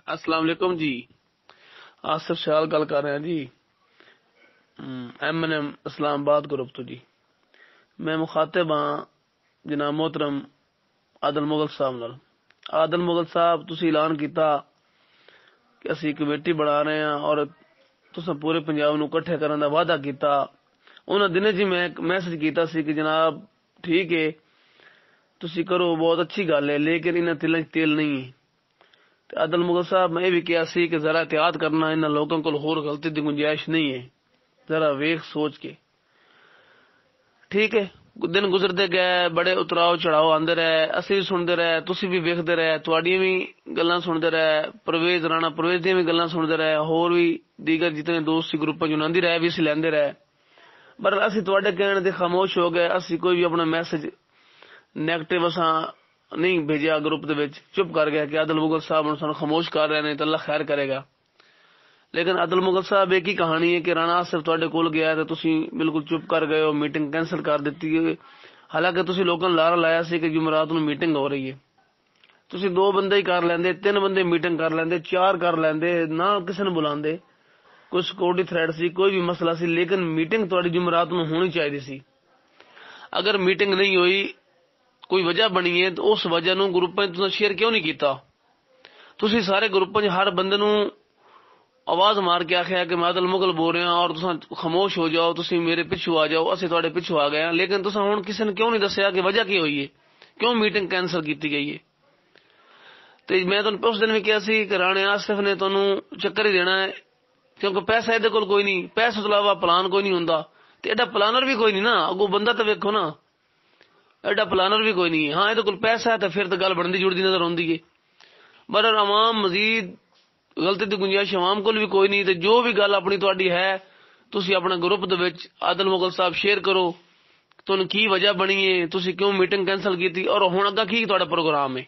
अस्सलाम वालेकुम जी। आसिफ सियाल गल कर रहे हैं जी, MNM इस्लामाबाद ग्रुप तो जी। मैं मुखातिब हाँ जनाब मोहतरम आदल मुगल साहब नाल। आदल मुगल साहब तुसी ऐलान किया कि असी कमेटी बना रहे हैं और तुसा पूरे पंजाब नूं इकट्ठे करने का वादा किया। उन्होंने दिने जी मैं एक मैसेज किया सी कि जनाब ठीक है तुसी करो, बहुत अच्छी गल है, लेकिन इन्हें तिल तेल नहीं है। आदल मुगल साहब मैं भी कहा सी कि जरा एहतियात करना, इन लोगों को होर गलती की गुंजाइश नहीं है, जरा वेख सोच के। ठीक है, दिन गुजरते गए, बड़े उतराव चढ़ाव आंदे रहे, असी भी सुनते रहे, तुसी भी वेखते रहे, तुहाडियां भी गल्लां सुनते रहे, परवेज राणा परवेज दी भी गल्लां सुनते रहे, होर भी दीगर जितने दोस्त सी ग्रुपां जुनांदी रहे भी असी लैंदे रहे। पर असी तुहाडे कहने ते खामोश हो गए। असी कोई भी अपना मैसेज नैगेटिव असा नहीं भेजा ग्रुप दे विच, चुप कर गया कि आदल मुगल साहब हुण सानू खामोश कर रहे हैं तो अल्लाह खैर करेगा। लेकिन आदल मुगल साहब एक ही कहानी है कि राणा आसिफ तुहाडे कोल गया तो तुसी बिल्कुल चुप कर गए हो, मीटिंग कैंसल कर दी है। हालांकि तुसी लोगों ने लारा लाया सी कि जुमरात नूं मीटिंग हो रही है। तुसी 2 बंदे ही कर लेंदे, 3 बंदे मीटिंग कर लेंदे, 4 कर लेंदे, ना किसी ने बुलांदे। कोई सिक्योरिटी थ्रेट सी, कोई भी मसला सी, लेकिन मीटिंग तुहाडी जुमरात नूं होनी चाहिए सी। अगर मीटिंग नहीं हुई, कोई वजह बनी है तो उस वजह नूं ग्रुपां च शेयर क्यों नहीं किया? तुसी सारे ग्रुपां च हर बंदे नूं आवाज मार के आख्या कि मैं आदल मुगल बोल रहा और तुसा खामोश हो जाओ, तुसी मेरे पिछू आ जाओ, असी तुहाडे पिछू आ गए। लेकिन तुसा हुण किसी ने क्यों नहीं दस्सिया कि वजह की हुई है, क्यों मीटिंग कैंसल की गई है? तो मैं तुहानूं उस दिन भी कहा सी कि राणे आसिफ ने तुहानूं चक्कर ही देना है, क्योंकि पैसा इहदे कोल कोई नहीं, पैसे तो इलावा प्लान कोई नहीं हुंदा ते एडा प्लानर भी कोई नहीं ना। अगों बंदा तो वेखो ना, एडा प्लानर भी कोई नहीं है। हाँ, इहदे कोल पैसा है तो फिर तो गल बनदी जुड़दी नजर आउंदी है। पर अवाम मजीद गलती की गुंजाइश अवाम को भी कोई नहीं। तो जो भी गल अपनी तुहाडी है तुसी अपने ग्रुप दे विच आदल मुगल साहब शेयर करो, तुहानूं की वजह बनी है, तुसी क्यों मीटिंग कैंसल की और हुण अग्गा की तुहाडा प्रोग्राम है।